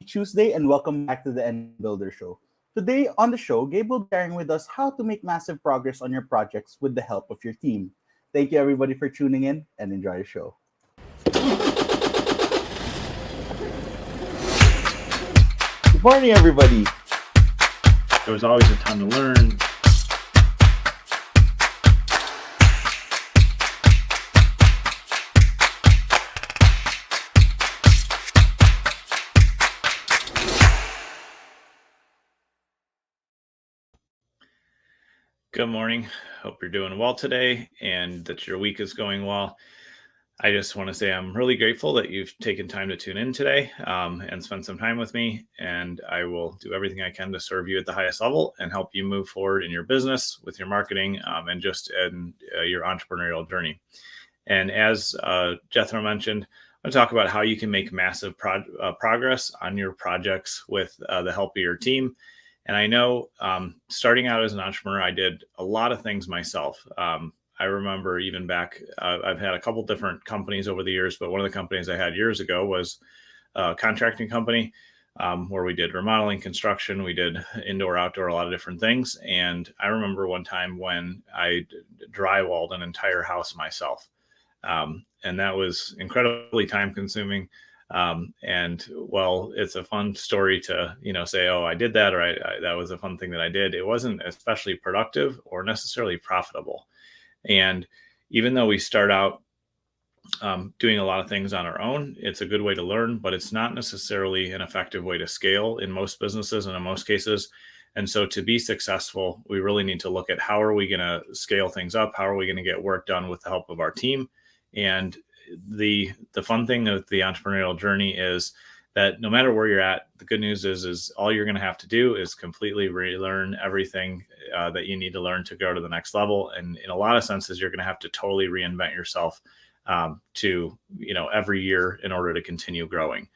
Tuesday, and welcome back to the End Builder Show. Today on the show, Gabe will be sharing with us how to make massive progress on your projects with the help of your team. Thank you, everybody, for tuning in and enjoy the show. Good morning, everybody. There was always a ton to learn. Good morning. Hope you're doing well today and that your week is going well. I just want to say I'm really grateful that you've taken time to tune in today and spend some time with me. And I will do everything I can to serve you at the highest level and help you move forward in your business, with your marketing, and just in your entrepreneurial journey. And as Jethro mentioned, I'm going to talk about how you can make massive progress on your projects with the help of your team. And I know starting out as an entrepreneur, I did a lot of things myself. I remember even back, I've had a couple different companies over the years, but one of the companies I had years ago was a contracting company where we did remodeling, construction, we did indoor, outdoor, a lot of different things. And I remember one time when I drywalled an entire house myself. And that was incredibly time consuming. And well, it's a fun story to, say, oh, I did that, or that was a fun thing that I did. It wasn't especially productive or necessarily profitable. And even though we start out doing a lot of things on our own, it's a good way to learn, but it's not necessarily an effective way to scale in most businesses and in most cases. And so to be successful, we really need to look at how are we going to scale things up? How are we going to get work done with the help of our team? And the fun thing of the entrepreneurial journey is that no matter where you're at, the good news is all you're going to have to do is completely relearn everything that you need to learn to go to the next level. And in a lot of senses, you're going to have to totally reinvent yourself to every year in order to continue growing.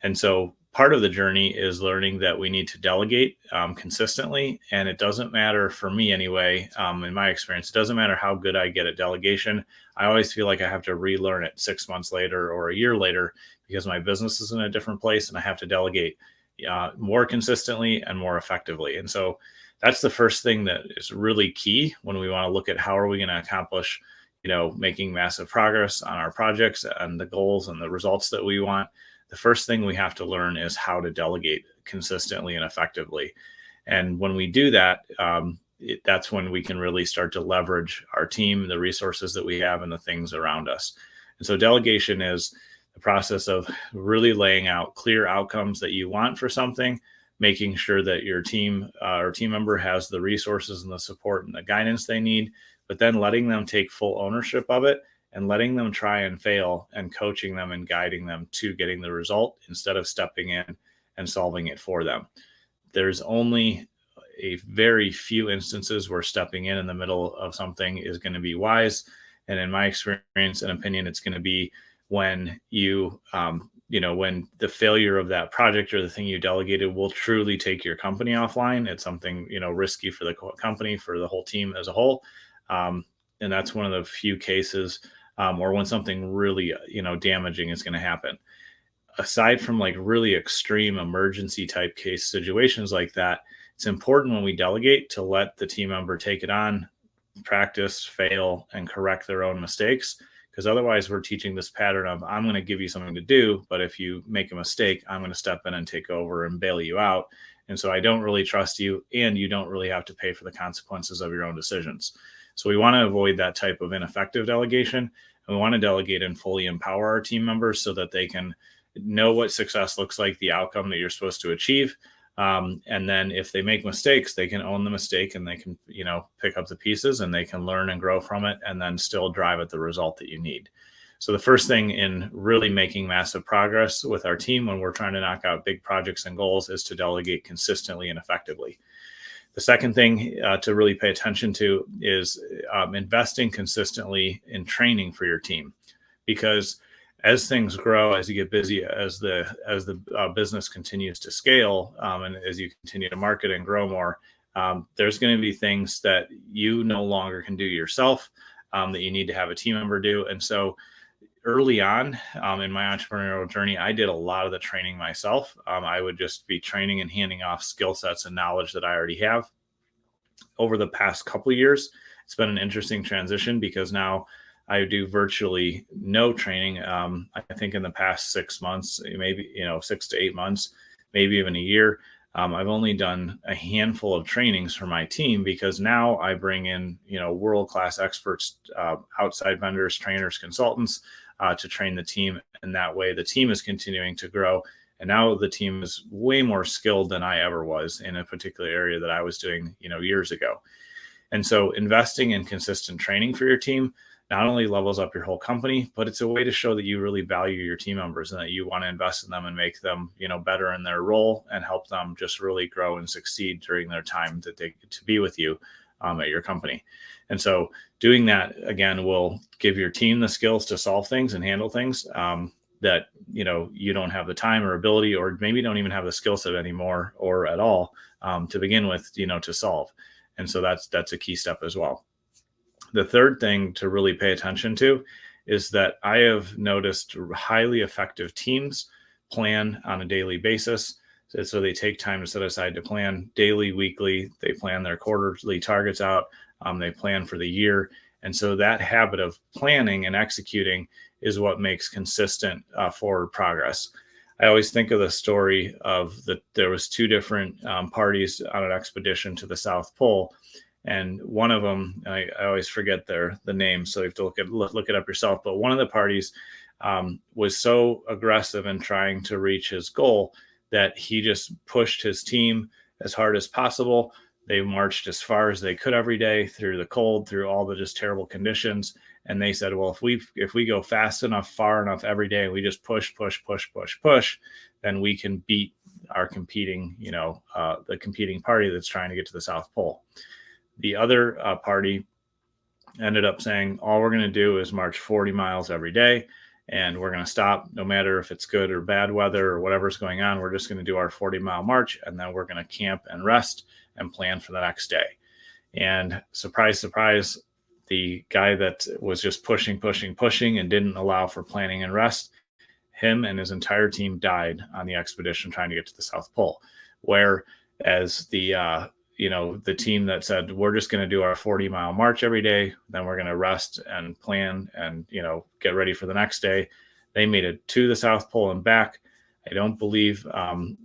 And so part of the journey is learning that we need to delegate consistently. And it doesn't matter, for me anyway, in my experience, it doesn't matter how good I get at delegation. I always feel like I have to relearn it 6 months later or a year later because my business is in a different place and I have to delegate more consistently and more effectively. And so that's the first thing that is really key when we want to look at how are we going to accomplish making massive progress on our projects and the goals and the results that we want. The first thing we have to learn is how to delegate consistently and effectively. And when we do that, that's when we can really start to leverage our team, the resources that we have, and the things around us. And so delegation is the process of really laying out clear outcomes that you want for something, making sure that your team or team member has the resources and the support and the guidance they need, but then letting them take full ownership of it and letting them try and fail and coaching them and guiding them to getting the result instead of stepping in and solving it for them. There's only a very few instances where stepping in the middle of something is going to be wise. And in my experience and opinion, it's going to be when when the failure of that project or the thing you delegated will truly take your company offline. It's something, risky for the company, for the whole team as a whole. And that's one of the few cases or when something really, damaging is going to happen. Aside from like really extreme emergency type case situations like that, it's important when we delegate to let the team member take it on, practice, fail, and correct their own mistakes. Because otherwise we're teaching this pattern of, I'm going to give you something to do, but if you make a mistake, I'm going to step in and take over and bail you out. And so I don't really trust you, and you don't really have to pay for the consequences of your own decisions. So we want to avoid that type of ineffective delegation. And we want to delegate and fully empower our team members so that they can know what success looks like, the outcome that you're supposed to achieve. And then if they make mistakes, they can own the mistake and they can, pick up the pieces and they can learn and grow from it and then still drive at the result that you need. So the first thing in really making massive progress with our team when we're trying to knock out big projects and goals is to delegate consistently and effectively. The second thing to really pay attention to is investing consistently in training for your team, because as things grow, as you get busy, as the business continues to scale, and as you continue to market and grow more, there's going to be things that you no longer can do yourself, that you need to have a team member do. And so early on in my entrepreneurial journey, I did a lot of the training myself. I would just be training and handing off skill sets and knowledge that I already have. Over the past couple of years, it's been an interesting transition because now I do virtually no training. I think in the past 6 months, maybe 6 to 8 months, maybe even a year, I've only done a handful of trainings for my team because now I bring in world-class experts, outside vendors, trainers, consultants to train the team, and that way the team is continuing to grow. And now the team is way more skilled than I ever was in a particular area that I was doing, years ago. And so investing in consistent training for your team not only levels up your whole company, but it's a way to show that you really value your team members and that you want to invest in them and make them, better in their role and help them just really grow and succeed during their time that they get to be with you at your company. And so doing that, again, will give your team the skills to solve things and handle things that you don't have the time or ability, or maybe don't even have the skill set anymore or at all to begin with, to solve. And so that's a key step as well. The third thing to really pay attention to is that I have noticed highly effective teams plan on a daily basis. So they take time to set aside to plan daily, weekly. They plan their quarterly targets out. They plan for the year. And so that habit of planning and executing is what makes consistent forward progress. I always think of the story of there was two different parties on an expedition to the South Pole. And one of them, I always forget the name, so you have to look it up yourself. But one of the parties was so aggressive in trying to reach his goal that he just pushed his team as hard as possible. They marched as far as they could every day through the cold, through all the just terrible conditions. And they said, well, if we go fast enough, far enough every day, we just push, then we can beat our competing, the competing party that's trying to get to the South Pole. The other party ended up saying, all we're going to do is march 40 miles every day, and we're going to stop no matter if it's good or bad weather or whatever's going on. We're just going to do our 40-mile march, and then we're going to camp and rest and plan for the next day. And surprise, surprise, the guy that was just pushing and didn't allow for planning and rest, him and his entire team died on the expedition trying to get to the South Pole. Whereas the team that said, we're just going to do our 40-mile march every day, then we're going to rest and plan and, get ready for the next day, they made it to the South Pole and back. I don't believe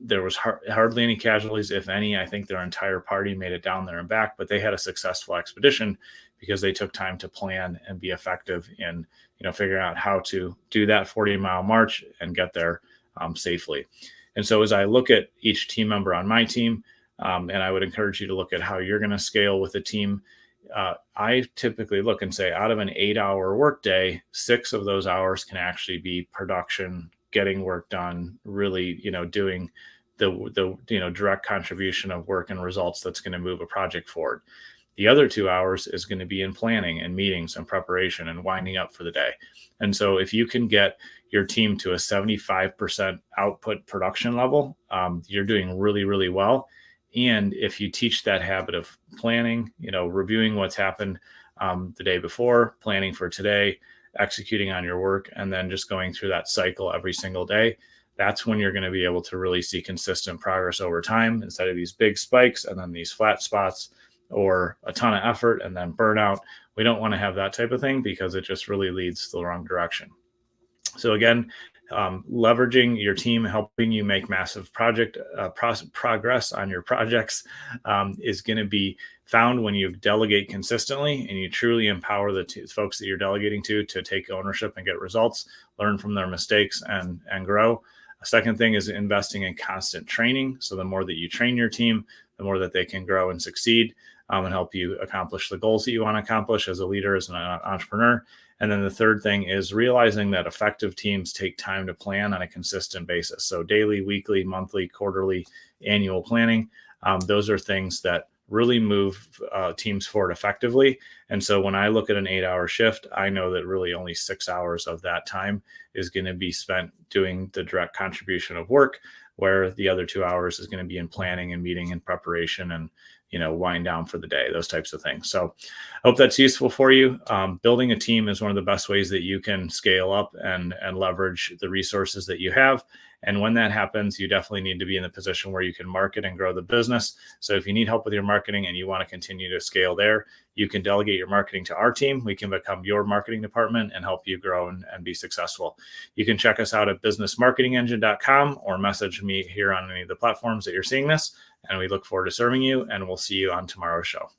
there was hardly any casualties, if any. I think their entire party made it down there and back, but they had a successful expedition because they took time to plan and be effective in, figuring out how to do that 40-mile march and get there safely. And so as I look at each team member on my team, and I would encourage you to look at how you're going to scale with a team, I typically look and say, out of an 8-hour workday, 6 of those hours can actually be production, getting work done, really, doing the direct contribution of work and results that's going to move a project forward. The other 2 hours is going to be in planning and meetings and preparation and winding up for the day. And so if you can get your team to a 75% output production level, you're doing really, really well. And if you teach that habit of planning, reviewing what's happened the day before, planning for today, executing on your work, and then just going through that cycle every single day, that's when you're going to be able to really see consistent progress over time instead of these big spikes and then these flat spots or a ton of effort and then burnout. We don't want to have that type of thing because it just really leads to the wrong direction. So again, leveraging your team, helping you make massive progress on your projects is going to be found when you delegate consistently and you truly empower the folks that you're delegating to take ownership and get results, learn from their mistakes and grow. A second thing is investing in constant training. So the more that you train your team, the more that they can grow and succeed and help you accomplish the goals that you want to accomplish as a leader, as an entrepreneur. And then the third thing is realizing that effective teams take time to plan on a consistent basis. So daily, weekly, monthly, quarterly, annual planning. Those are things that really move teams forward effectively. And so when I look at an 8-hour shift, I know that really only 6 hours of that time is going to be spent doing the direct contribution of work, where the other 2 hours is going to be in planning and meeting and preparation and, wind down for the day, those types of things. So I hope that's useful for you. Building a team is one of the best ways that you can scale up and leverage the resources that you have. And when that happens, you definitely need to be in a position where you can market and grow the business. So if you need help with your marketing and you want to continue to scale there, you can delegate your marketing to our team. We can become your marketing department and help you grow and be successful. You can check us out at businessmarketingengine.com or message me here on any of the platforms that you're seeing this. And we look forward to serving you, and we'll see you on tomorrow's show.